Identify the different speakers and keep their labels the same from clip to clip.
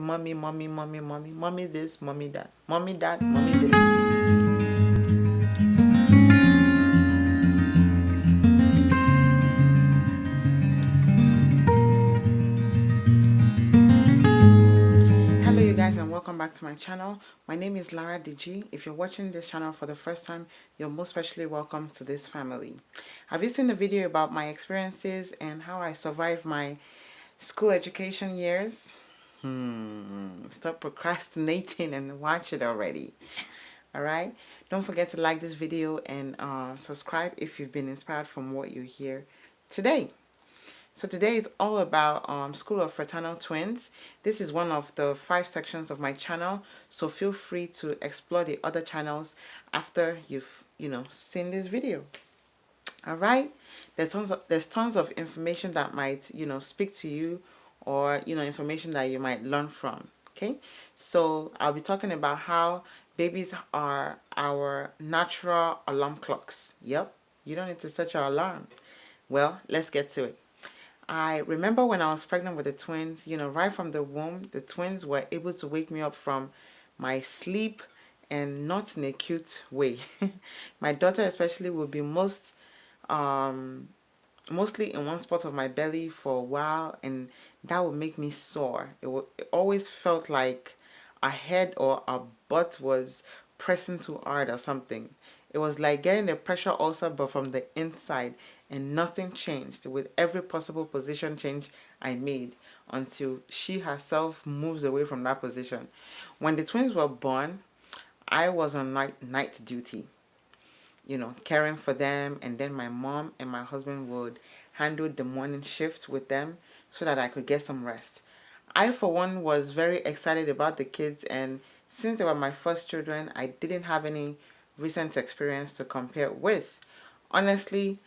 Speaker 1: Mommy, mommy, mommy, mommy, mommy this, mommy that, mommy that, mommy this. Hello you guys and welcome back to my channel. My name is Laraddiji. If you're watching this channel for the first time, you're most especially welcome to this family. Have you seen the video about my experiences and how I survived my school education years? Stop procrastinating and watch it already. Alright? Don't forget to like this video and subscribe if you've been inspired from what you hear today. So today it's all about School of Fraternal Twins. This is one of the 5 sections of my channel, so feel free to explore the other channels after you've seen this video. All right, there's tons of information that might speak to you, or information that you might learn from. Okay, so I'll be talking about how babies are our natural alarm clocks. Yep, you don't need to set your alarm. Well, let's get to it. I remember when I was pregnant with the twins, right from the womb, the twins were able to wake me up from my sleep, and not in a cute way. My daughter especially would be mostly in one spot of my belly for a while, and that would make me sore. It always felt like a head or a butt was pressing too hard or something. It was like getting a pressure ulcer but from the inside, and nothing changed with every possible position change I made until she herself moves away from that position. When the twins were born, I was on night duty, caring for them, and then my mom and my husband would handle the morning shift with them so that I could get some rest. I, for one, was very excited about the kids, and since they were my first children, I didn't have any recent experience to compare with. Honestly,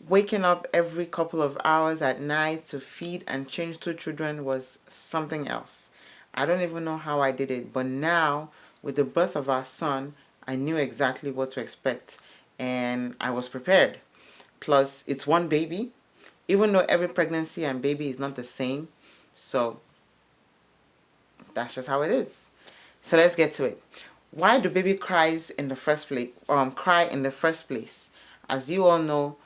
Speaker 1: waking up every couple of hours at night to feed and change 2 children was something else. I don't even know how I did it, but now, with the birth of our son, I knew exactly what to expect, and I was prepared. Plus, it's one baby, even though every pregnancy and baby is not the same, so that's just how it is. So let's get to it. Why do baby cries in the first place? Cry in the first place? As you all know,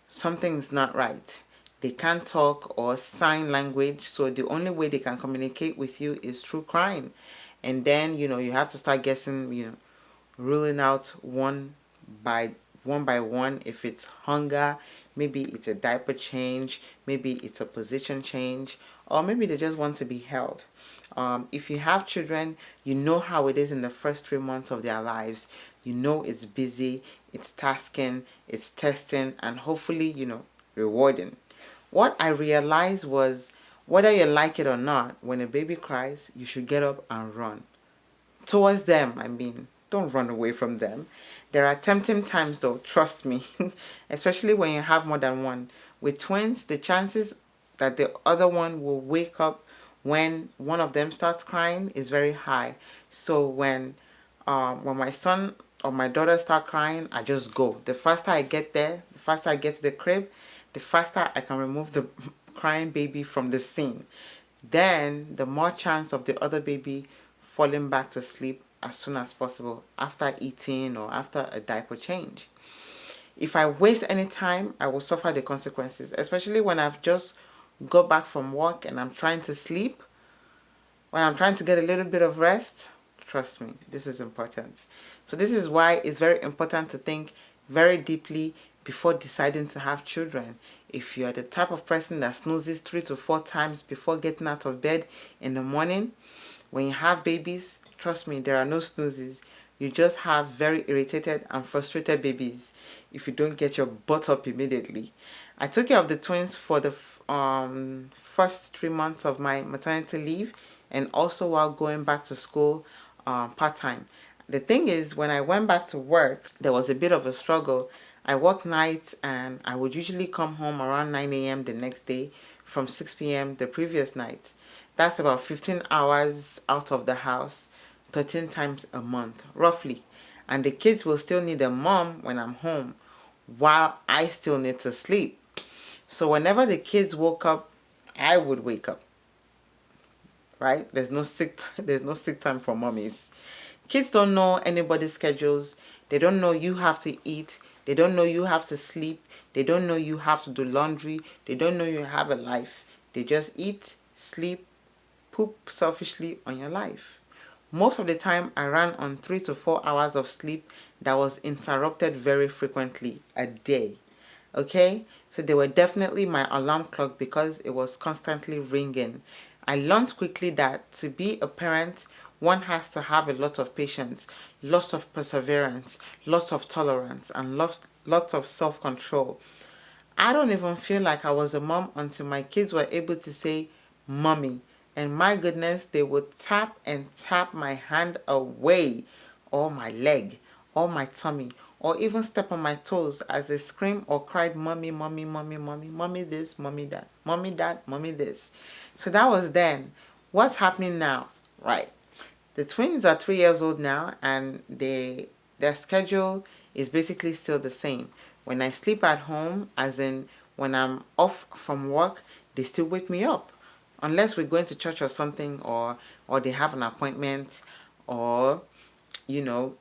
Speaker 1: something's not right. They can't talk or sign language, so the only way they can communicate with you is through crying. And then you have to start guessing, ruling out by one if it's hunger, maybe it's a diaper change, maybe it's a position change, or maybe they just want to be held. If you have children, you know how it is in the first 3 months of their lives. You know it's busy, it's tasking, it's testing, and hopefully, rewarding. What I realized was, whether you like it or not, when a baby cries, you should get up and run towards them. I mean, don't run away from them. There are tempting times though, trust me, especially when you have more than one. With twins, the chances that the other one will wake up when one of them starts crying is very high. So when my son or my daughter start crying, I just go. The faster I get there, the faster I get to the crib, the faster I can remove the crying baby from the scene. Then the more chance of the other baby falling back to sleep as soon as possible after eating or after a diaper change. If I waste any time, I will suffer the consequences, especially when I've just got back from work and I'm trying to sleep, when I'm trying to get a little bit of rest. Trust me, this is important. So this is why it's very important to think very deeply before deciding to have children. If you're the type of person that snoozes 3 to 4 times before getting out of bed in the morning, when you have babies, trust me, there are no snoozes. You just have very irritated and frustrated babies if you don't get your butt up immediately. I took care of the twins for the first 3 months of my maternity leave, and also while going back to school part-time. The thing is, when I went back to work, there was a bit of a struggle. I worked nights, and I would usually come home around 9 a.m. the next day from 6 p.m. the previous night. That's about 15 hours out of the house, 13 times a month, roughly. And the kids will still need a mom when I'm home, while I still need to sleep. So whenever the kids woke up, I would wake up. right? There's no sick time for mommies. Kids don't know anybody's schedules. They don't know you have to eat. They don't know you have to sleep. They don't know you have to do laundry. They don't know you have a life. They just eat, sleep, poop selfishly on your life. Most of the time, I ran on 3 to 4 hours of sleep that was interrupted very frequently a day. Okay? So they were definitely my alarm clock because it was constantly ringing. I learned quickly that to be a parent, one has to have a lot of patience, lots of perseverance, lots of tolerance, and lots of self-control. I don't even feel like I was a mom until my kids were able to say, "Mommy." And my goodness, they would tap and tap my hand away, or my leg, or my tummy, or even step on my toes as they scream or cried, "Mommy, mommy, mommy, mommy, mommy this, mommy that, mommy that, mommy this." So that was then. What's happening now? Right. The twins are 3 years old now, and their schedule is basically still the same. When I sleep at home, as in when I'm off from work, they still wake me up. Unless we're going to church or something, or they have an appointment, or, you know,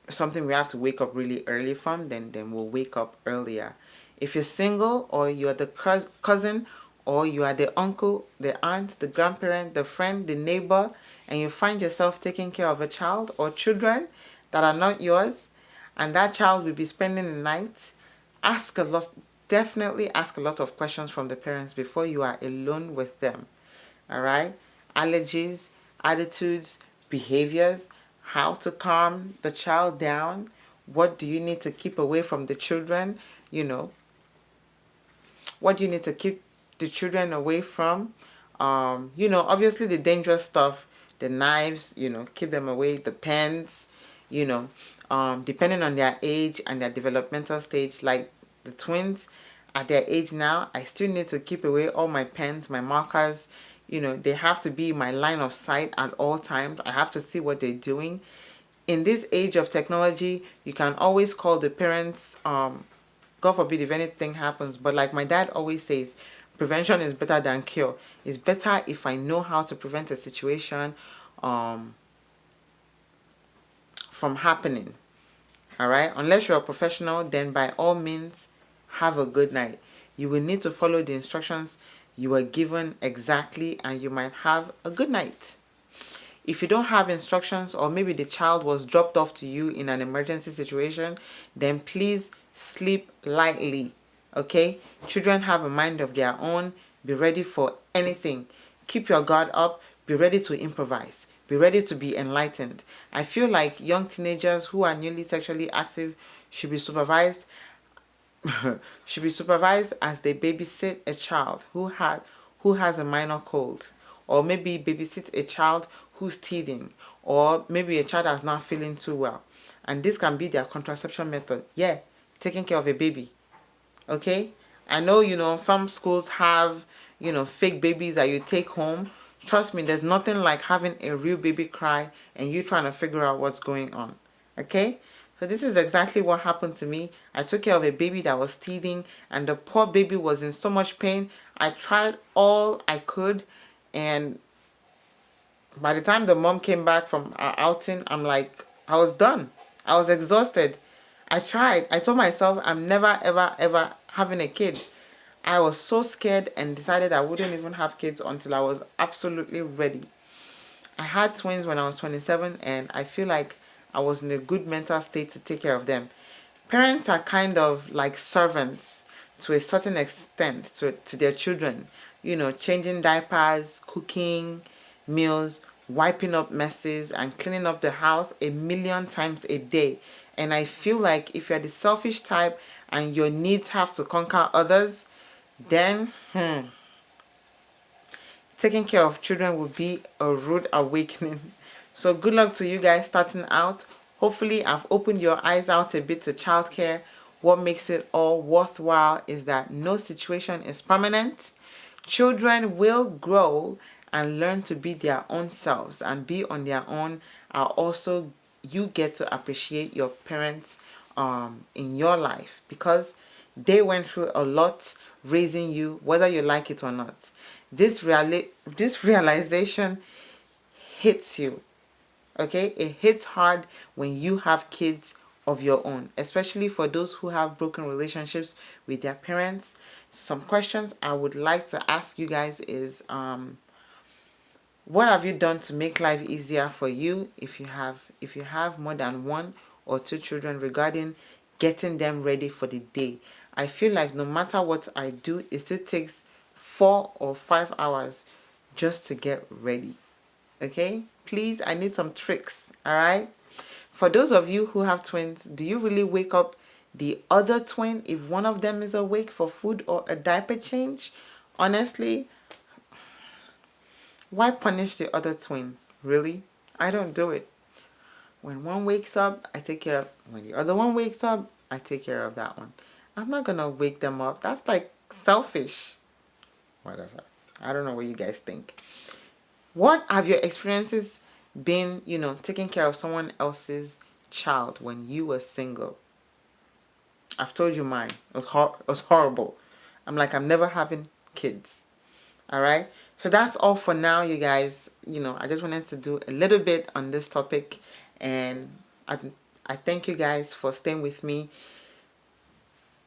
Speaker 1: something we have to wake up really early from, then we'll wake up earlier. If you're single, or you're the cousin, or you are the uncle, the aunt, the grandparent, the friend, the neighbor, and you find yourself taking care of a child or children that are not yours, and that child will be spending the night, ask a lot, definitely ask a lot of questions from the parents before you are alone with them. All right? Allergies, attitudes, behaviors, how to calm the child down, what do you need to keep away from the children, you know, what do you need to keep the children away from, obviously the dangerous stuff, the knives, keep them away, the pens, you know, depending on their age and their developmental stage, like the twins at their age now, I still need to keep away all my pens, my markers. They have to be my line of sight at all times. I have to see what they're doing. In this age of technology, you can always call the parents, God forbid if anything happens. But like my dad always says, prevention is better than cure. It's better if I know how to prevent a situation from happening. All right? Unless you're a professional, then by all means, have a good night. You will need to follow the instructions you were given exactly, and you might have a good night. If you don't have instructions, or maybe the child was dropped off to you in an emergency situation, then please sleep lightly. Okay? Children have a mind of their own. Be ready for anything. Keep your guard up. Be ready to improvise. Be ready to be enlightened. I feel like young teenagers who are newly sexually active should be supervised as they babysit a child who has a minor cold, or maybe babysit a child who's teething, or maybe a child that's not feeling too well. And this can be their contraception method. Yeah, taking care of a baby. Okay? I know, some schools have, fake babies that you take home. Trust me, there's nothing like having a real baby cry and you trying to figure out what's going on. Okay? So this is exactly what happened to me. I took care of a baby that was teething, and the poor baby was in so much pain. I tried all I could, and by the time the mom came back from our outing, I was done. I was exhausted. I tried. I told myself I'm never, ever, ever having a kid. I was so scared and decided I wouldn't even have kids until I was absolutely ready. I had twins when I was 27, and I feel like I was in a good mental state to take care of them. Parents are kind of like servants to a certain extent to their children. Changing diapers, cooking meals, wiping up messes, and cleaning up the house a million times a day. And I feel like if you're the selfish type and your needs have to conquer others, then taking care of children will be a rude awakening. So good luck to you guys starting out. Hopefully I've opened your eyes out a bit to childcare. What makes it all worthwhile is that no situation is permanent. Children will grow and learn to be their own selves and be on their own. Also, you get to appreciate your parents in your life because they went through a lot raising you, whether you like it or not. this realization hits you. Okay, it hits hard when you have kids of your own, especially for those who have broken relationships with their parents. Some questions I would like to ask you guys is, what have you done to make life easier for you if you have more than one or two children, regarding getting them ready for the day? I feel like no matter what I do, it still takes 4 or 5 hours just to get ready. Okay, please, I need some tricks. All right, for those of you who have twins, do you really wake up the other twin if one of them is awake for food or a diaper change? Honestly, why punish the other twin? Really? I don't do it. When one wakes up, I take care of, when the other one wakes up, I take care of that one. I'm not gonna wake them up. That's like selfish. Whatever. I don't know what you guys think. What have your experiences been, taking care of someone else's child when you were single? I've told you mine. It was horrible. I'm never having kids. All right. So that's all for now, you guys. I just wanted to do a little bit on this topic, and I thank you guys for staying with me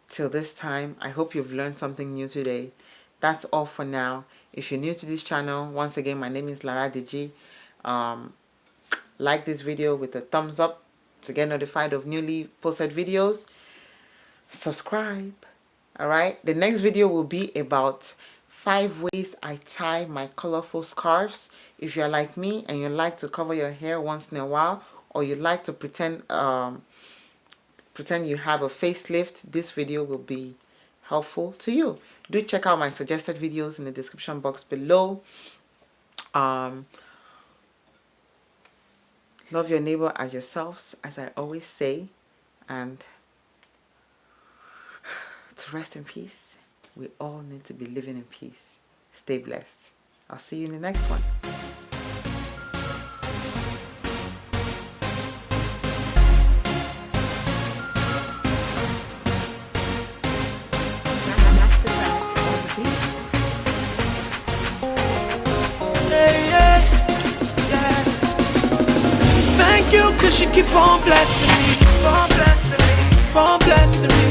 Speaker 1: till this time. I hope you've learned something new today. That's all for now. If you're new to this channel, once again, my name is Laraddiji. Like this video with a thumbs up to get notified of newly posted videos. Subscribe. All right. The next video will be about 5 ways I tie my colorful scarves. If you're like me and you like to cover your hair once in a while, or you like to pretend you have a facelift, this video will be helpful to you. Do check out my suggested videos in the description box below. Love your neighbor as yourselves, as I always say, and to rest in peace. We all need to be living in peace. Stay blessed. I'll see you in the next one.
Speaker 2: Thank you, 'cause you keep on blessing me, on blessing me, on blessing me.